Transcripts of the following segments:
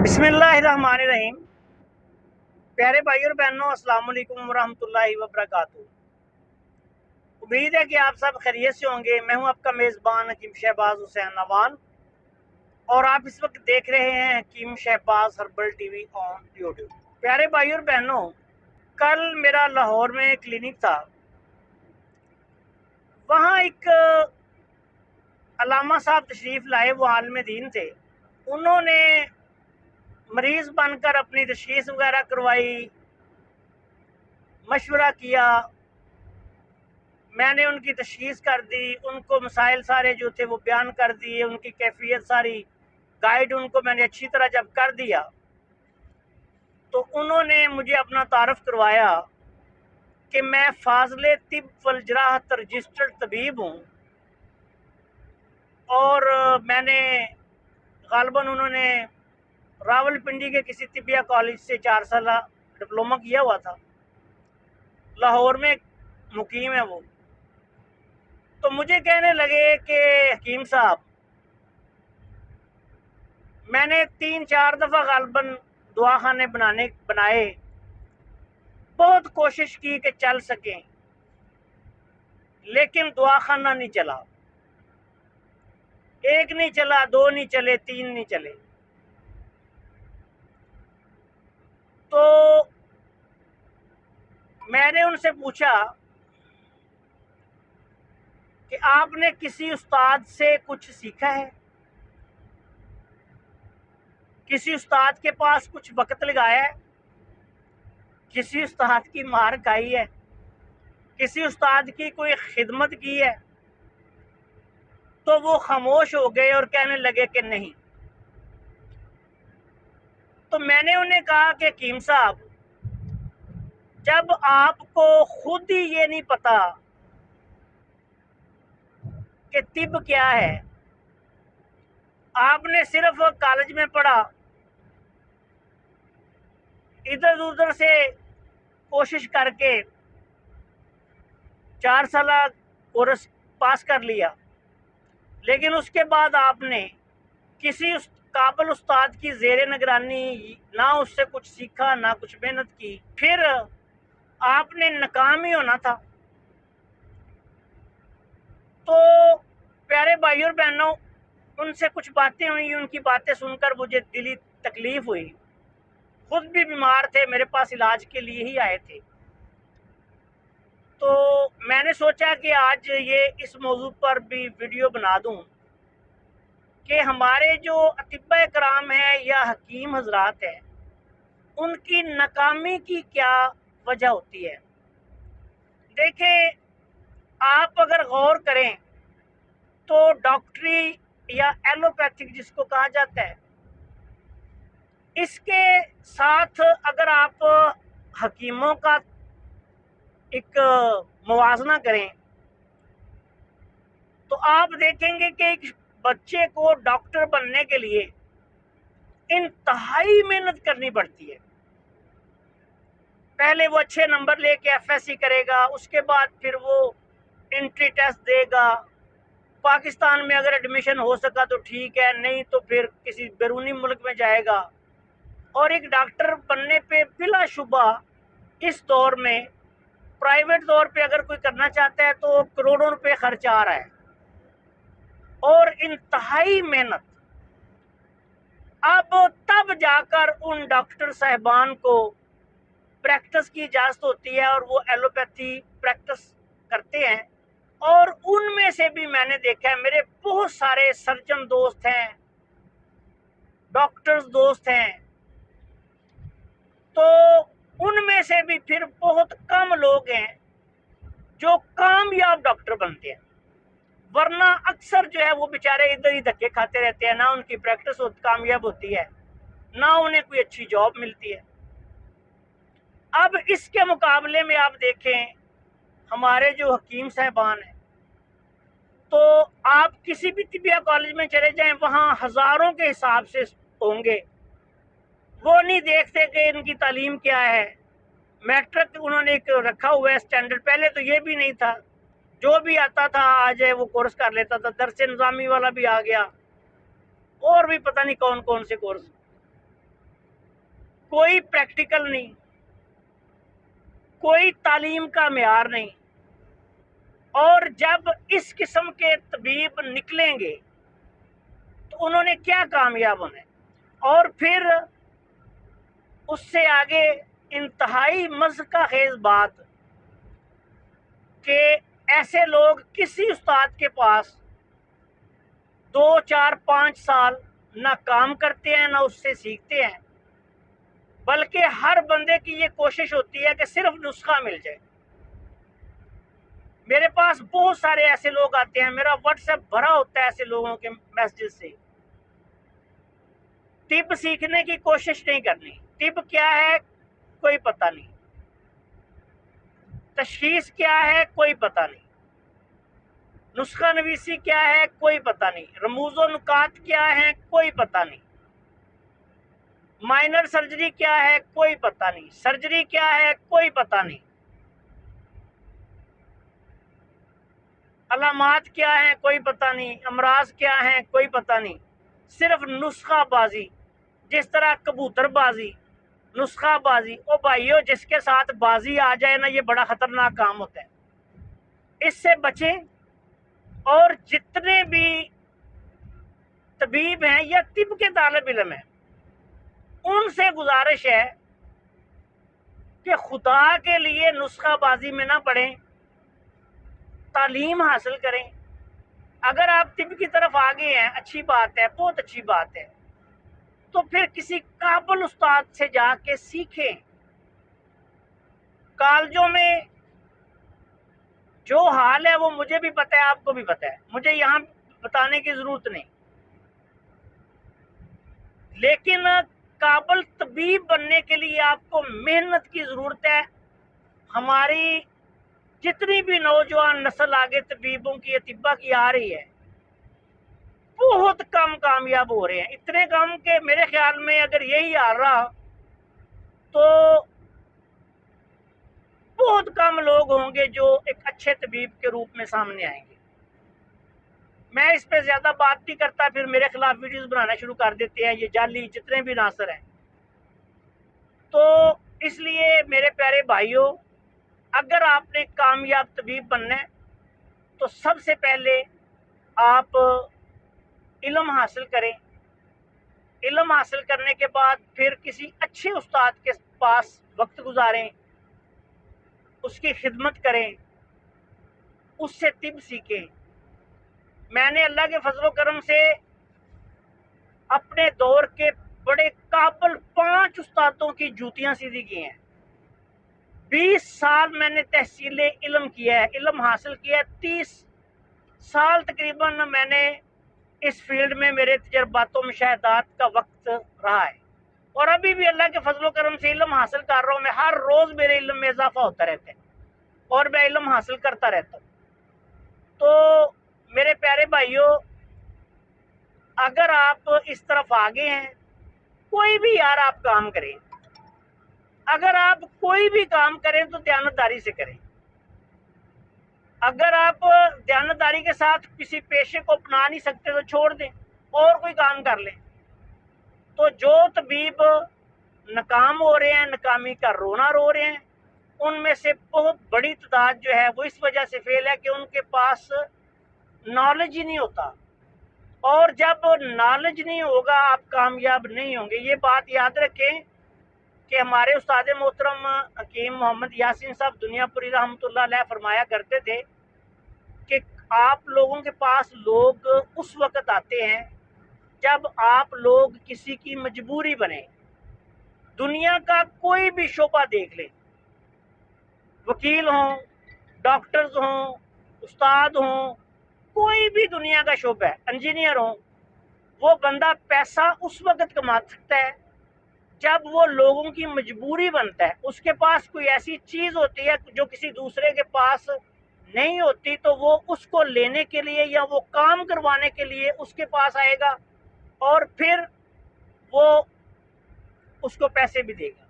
बिस्मिल्लाहिर्रहमानिर्रहीम। प्यारे भाई और बहनों, अस्सलाम वालेकुम वरहमतुल्लाहि वबरकातुहू। उम्मीद है कि आप सब खैरियत से होंगे। मैं हूं आपका मेज़बान हकीम शहबाज हुसैन नवान और आप इस वक्त देख रहे हैं Hakim Shahbaz herbal TV on YouTube. प्यारे भाई और बहनों, कल मेरा लाहौर में क्लिनिक था। वहाँ एक अलामा साहब तशरीफ़ लाए, वो आलिम दीन थे। उन्होंने मरीज़ बनकर अपनी तशख़ीस वगैरह करवाई, मशवरा किया, मैंने उनकी तशख़ीस कर दी, उनको मसाइल सारे जो थे वो बयान कर दिए, उनकी कैफियत सारी गाइड उनको मैंने अच्छी तरह जब कर दिया तो उन्होंने मुझे अपना तारफ़ करवाया कि मैं फाज़िले तिब वल जराहत रजिस्टर्ड तबीब हूँ। और मैंने ग़ालिबन उन्होंने रावलपिंडी के किसी तिबिया कॉलेज से 4 साल डिप्लोमा किया हुआ था, लाहौर में मुकीम है वो। तो मुझे कहने लगे कि हकीम साहब, मैंने 3-4 दफ़ा ग़ालिबन दुआखाने बनाए, बहुत कोशिश की कि चल सकें, लेकिन दुआखाना नहीं चला। एक नहीं चला, 2 नहीं चले, 3 नहीं चले। तो मैंने उनसे पूछा कि आपने किसी उस्ताद से कुछ सीखा है, किसी उस्ताद के पास कुछ वक्त लगाया है, किसी उस्ताद की मार खाई है, किसी उस्ताद की कोई खिदमत की है? तो वो खामोश हो गए और कहने लगे कि नहीं। तो मैंने उन्हें कहा कि हकीम साहब, जब आपको खुद ही ये नहीं पता कि तिब क्या है, आपने सिर्फ कॉलेज में पढ़ा, इधर उधर से कोशिश करके 4 साल कोर्स पास कर लिया, लेकिन उसके बाद आपने किसी काबिल उस्ताद की ज़ेरे निगरानी ना उससे कुछ सीखा, ना कुछ मेहनत की, फिर आपने नाकाम ही होना था। तो प्यारे भाई और बहनों, उनसे कुछ बातें हुई, उनकी बातें सुनकर मुझे दिली तकलीफ हुई। खुद भी बीमार थे, मेरे पास इलाज के लिए ही आए थे। तो मैंने सोचा कि आज ये इस मौजू पर भी वीडियो बना दूं कि हमारे जो अतिब्बा कराम हैं या हकीम हजरात हैं, उनकी नाकामी की क्या वजह होती है। देखें, आप अगर गौर करें तो डॉक्टरी या एलोपैथिक जिसको कहा जाता है, इसके साथ अगर आप हकीमों का एक मुवाजना करें तो आप देखेंगे कि एक बच्चे को डॉक्टर बनने के लिए इंतहाई मेहनत करनी पड़ती है। पहले वो अच्छे नंबर लेके एफएससी करेगा, उसके बाद फिर वो एंट्री टेस्ट देगा। पाकिस्तान में अगर एडमिशन हो सका तो ठीक है, नहीं तो फिर किसी बैरूनी मुल्क में जाएगा। और एक डॉक्टर बनने पे बिलाशुबा इस दौर में प्राइवेट तौर पे अगर कोई करना चाहता है तो करोड़ों रुपए खर्च आ रहा है और इंतहाई मेहनत। अब तब जाकर उन डॉक्टर साहिबान को प्रैक्टिस की इजाज़त होती है और वो एलोपैथी प्रैक्टिस करते हैं। और उनमें से भी मैंने देखा है, मेरे बहुत सारे सर्जन दोस्त हैं, डॉक्टर्स दोस्त हैं, तो उनमें से भी फिर बहुत कम लोग हैं जो कामयाब डॉक्टर बनते हैं। वरना अक्सर जो है वो बेचारे इधर ही धक्के खाते रहते हैं, ना उनकी प्रैक्टिस कामयाब होती है, ना उन्हें कोई अच्छी जॉब मिलती है। अब इसके मुकाबले में आप देखें, हमारे जो हकीम साहबान हैं, तो आप किसी भी तिबिया कॉलेज में चले जाएं, वहाँ हज़ारों के हिसाब से होंगे। वो नहीं देखते कि इनकी तालीम क्या है। मैट्रिक उन्होंने एक रखा हुआ है स्टैंडर्ड, पहले तो ये भी नहीं था। जो भी आता था आ जाए वो कोर्स कर लेता था। दरस निज़ामी वाला भी आ गया और भी पता नहीं कौन कौन से कोर्स। کوئی پریکٹیکل نہیں، کوئی تعلیم کا معیار نہیں، اور جب اس قسم کے طبیب نکلیں گے تو انہوں نے کیا کامیاب ہونا ہے؟ اور پھر اس سے آگے انتہائی مضحکہ خیز بات کہ ایسے لوگ کسی استاد کے پاس 2 4 5 سال نہ کام کرتے ہیں نہ اس سے سیکھتے ہیں، بلکہ ہر بندے کی یہ کوشش ہوتی ہے کہ صرف نسخہ مل جائے۔ میرے پاس بہت سارے ایسے لوگ آتے ہیں، میرا واٹس ایپ بھرا ہوتا ہے ایسے لوگوں کے میسیجز سے۔ طب سیکھنے کی کوشش نہیں کرنی، طب کیا ہے کوئی پتہ نہیں، تشخیص کیا ہے کوئی پتہ نہیں، نسخہ نویسی کیا ہے کوئی پتہ نہیں، رموز و نکات کیا ہے کوئی پتہ نہیں، مائنر سرجری کیا ہے کوئی پتہ نہیں، سرجری کیا ہے کوئی پتہ نہیں، علامات کیا ہیں کوئی پتہ نہیں، امراض کیا ہیں کوئی پتہ نہیں، صرف نسخہ بازی، جس طرح کبوتر بازی، نسخہ بازی۔ او بھائیو، جس کے ساتھ بازی آ جائے نا، یہ بڑا خطرناک کام ہوتا ہے، اس سے بچیں۔ اور جتنے بھی طبیب ہیں یا طب کے طالب علم ہیں، ان سے گزارش ہے کہ خدا کے لیے نسخہ بازی میں نہ پڑیں، تعلیم حاصل کریں۔ اگر آپ طب کی طرف آگے ہیں، اچھی بات ہے، بہت اچھی بات ہے، تو پھر کسی قابل استاد سے جا کے سیکھیں۔ کالجوں میں جو حال ہے وہ مجھے بھی پتہ ہے، آپ کو بھی پتہ ہے، مجھے یہاں بتانے کی ضرورت نہیں، لیکن قابل طبیب بننے کے لیے آپ کو محنت کی ضرورت ہے۔ ہماری جتنی بھی نوجوان نسل آگے طبیبوں کی، اطباء کی آ رہی ہے، بہت کم کامیاب ہو رہے ہیں، اتنے کم کہ میرے خیال میں اگر یہی حال رہا تو بہت کم لوگ ہوں گے جو ایک اچھے طبیب کے روپ میں سامنے آئیں گے۔ میں اس پہ زیادہ بات نہیں کرتا، پھر میرے خلاف ویڈیوز بنانا شروع کر دیتے ہیں یہ جعلی جتنے بھی ناصر ہیں۔ تو اس لیے میرے پیارے بھائیوں، اگر آپ نے کامیاب طبیب بننا ہے تو سب سے پہلے آپ علم حاصل کریں، علم حاصل کرنے کے بعد پھر کسی اچھے استاد کے پاس وقت گزاریں، اس کی خدمت کریں، اس سے طب سیکھیں۔ میں نے اللہ کے فضل و کرم سے اپنے دور کے بڑے قابل 5 استادوں کی جوتیاں سیدھی کی ہیں۔ 20 سال میں نے تحصیل علم کیا ہے، علم حاصل کیا ہے، 30 سال تقریباً میں نے اس فیلڈ میں میرے تجربات و مشاہدات کا وقت رہا ہے، اور ابھی بھی اللہ کے فضل و کرم سے علم حاصل کر رہا ہوں میں۔ ہر روز میرے علم میں اضافہ ہوتا رہتا ہے اور میں علم حاصل کرتا رہتا ہوں۔ تو میرے پیارے بھائیوں، اگر آپ اس طرف آگے ہیں، کوئی بھی یار آپ کام کریں، اگر آپ کوئی بھی کام کریں تو دیانتداری سے کریں۔ اگر آپ دیانتداری کے ساتھ کسی پیشے کو اپنا نہیں سکتے تو چھوڑ دیں اور کوئی کام کر لیں۔ تو جو طبیب ناکام ہو رہے ہیں، ناکامی کا رونا رو رہے ہیں، ان میں سے بہت بڑی تعداد جو ہے وہ اس وجہ سے فیل ہے کہ ان کے پاس نالج ہی نہیں ہوتا، اور جب نالج نہیں ہوگا آپ کامیاب نہیں ہوں گے۔ یہ بات یاد رکھیں کہ ہمارے استاد محترم حکیم محمد یاسین صاحب دنیا پوری رحمۃ اللہ علیہ فرمایا کرتے تھے کہ آپ لوگوں کے پاس لوگ اس وقت آتے ہیں جب آپ لوگ کسی کی مجبوری بنے۔ دنیا کا کوئی بھی شعبہ دیکھ لیں، وکیل ہوں، ڈاکٹرز ہوں، استاد ہوں، کوئی بھی دنیا کا شعبہ ہے، انجینئر ہوں، وہ بندہ پیسہ اس وقت کما سکتا ہے جب وہ لوگوں کی مجبوری بنتا ہے۔ اس کے پاس کوئی ایسی چیز ہوتی ہے جو کسی دوسرے کے پاس نہیں ہوتی، تو وہ اس کو لینے کے لیے یا وہ کام کروانے کے لیے اس کے پاس آئے گا، اور پھر وہ اس کو پیسے بھی دے گا۔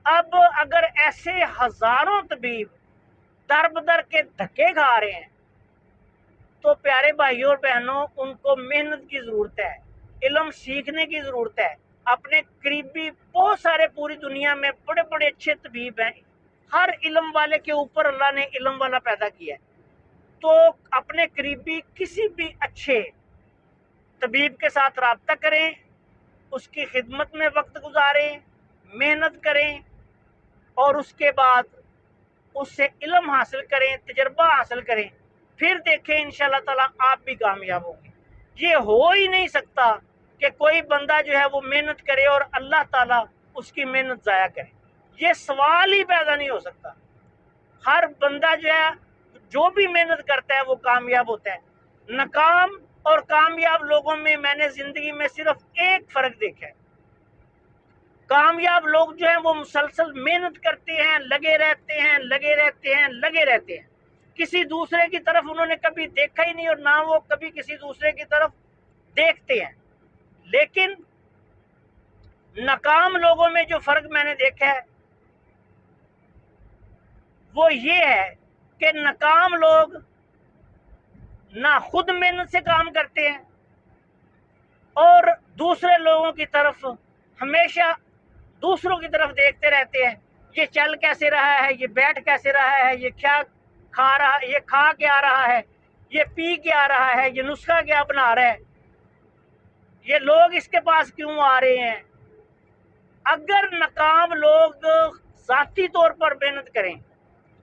اب اگر ایسے ہزاروں طبیب در بدر کے دھکے کھا رہے ہیں تو پیارے بھائیوں اور بہنوں، ان کو محنت کی ضرورت ہے، علم سیکھنے کی ضرورت ہے۔ अपने करीबी बहुत सारे पूरी दुनिया में बड़े बड़े अच्छे तबीब हैं, हर इल्म वाले के ऊपर अल्लाह ने इल्म वाला पैदा किया है। तो अपने करीबी किसी भी अच्छे तबीब के साथ रब्ता करें, उसकी खिदमत में वक्त गुजारें, मेहनत करें और उसके बाद उससे इल्म हासिल करें, तजर्बा हासिल करें, फिर देखें इंशाअल्लाह ताला आप भी कामयाब होंगे। ये हो ही नहीं सकता कि कोई बंदा जो है वो मेहनत करे और अल्लाह ताला उसकी मेहनत ज़ाया करे, ये सवाल ही पैदा नहीं हो सकता। हर बंदा जो है जो भी मेहनत करता है वो कामयाब होता है। नाकाम और कामयाब लोगों में मैंने जिंदगी में सिर्फ एक फर्क देखा है। कामयाब लोग जो हैं वो मुसलसल मेहनत करते हैं, लगे रहते हैं, लगे रहते हैं, लगे रहते हैं, किसी दूसरे की तरफ उन्होंने कभी देखा ही नहीं और ना वो कभी किसी दूसरे की तरफ देखते हैं। लेकिन नाकाम लोगों में जो फर्क मैंने देखा है वो ये है कि नाकाम लोग ना खुद मेहनत से काम करते हैं और दूसरे लोगों की तरफ हमेशा दूसरों की तरफ देखते रहते हैं, ये चल कैसे रहा है, ये बैठ कैसे रहा है, ये क्या खा रहा है, ये खा क्या रहा है, ये पी क्या रहा है, ये नुस्खा क्या बना रहा है, ये लोग इसके पास क्यों आ रहे हैं। अगर नाकाम लोग ज़ाती तौर पर मेहनत करें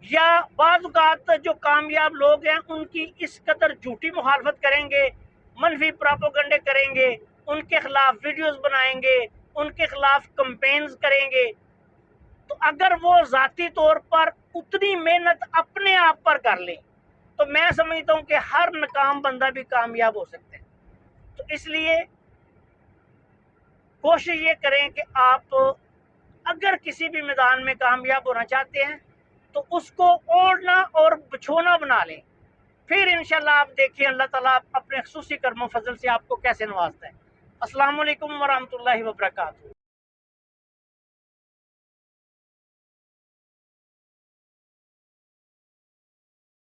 या बाज़ औक़ात जो कामयाब लोग हैं उनकी इस कदर झूठी मुखालफत करेंगे, मनफी प्रोपेगेंडे करेंगे, उनके खिलाफ वीडियोस बनाएंगे, उनके खिलाफ कैंपेन्स करेंगे, तो अगर वो ज़ाती तौर पर उतनी मेहनत अपने आप पर कर लें तो मैं समझता हूँ कि हर नाकाम बंदा भी कामयाब हो सकता है। तो इसलिए कोशिश ये करें कि आप अगर किसी भी मैदान में कामयाब होना चाहते हैं तो उसको ओढ़ना और बिछोना बना लें, फिर इंशाल्लाह आप देखिए अल्लाह ताला अपने खुसूसी कर्मो फजल से आपको कैसे नवाजता है। अस्सलाम वालेकुम वरहमतुल्लाहि वबरकातुहू।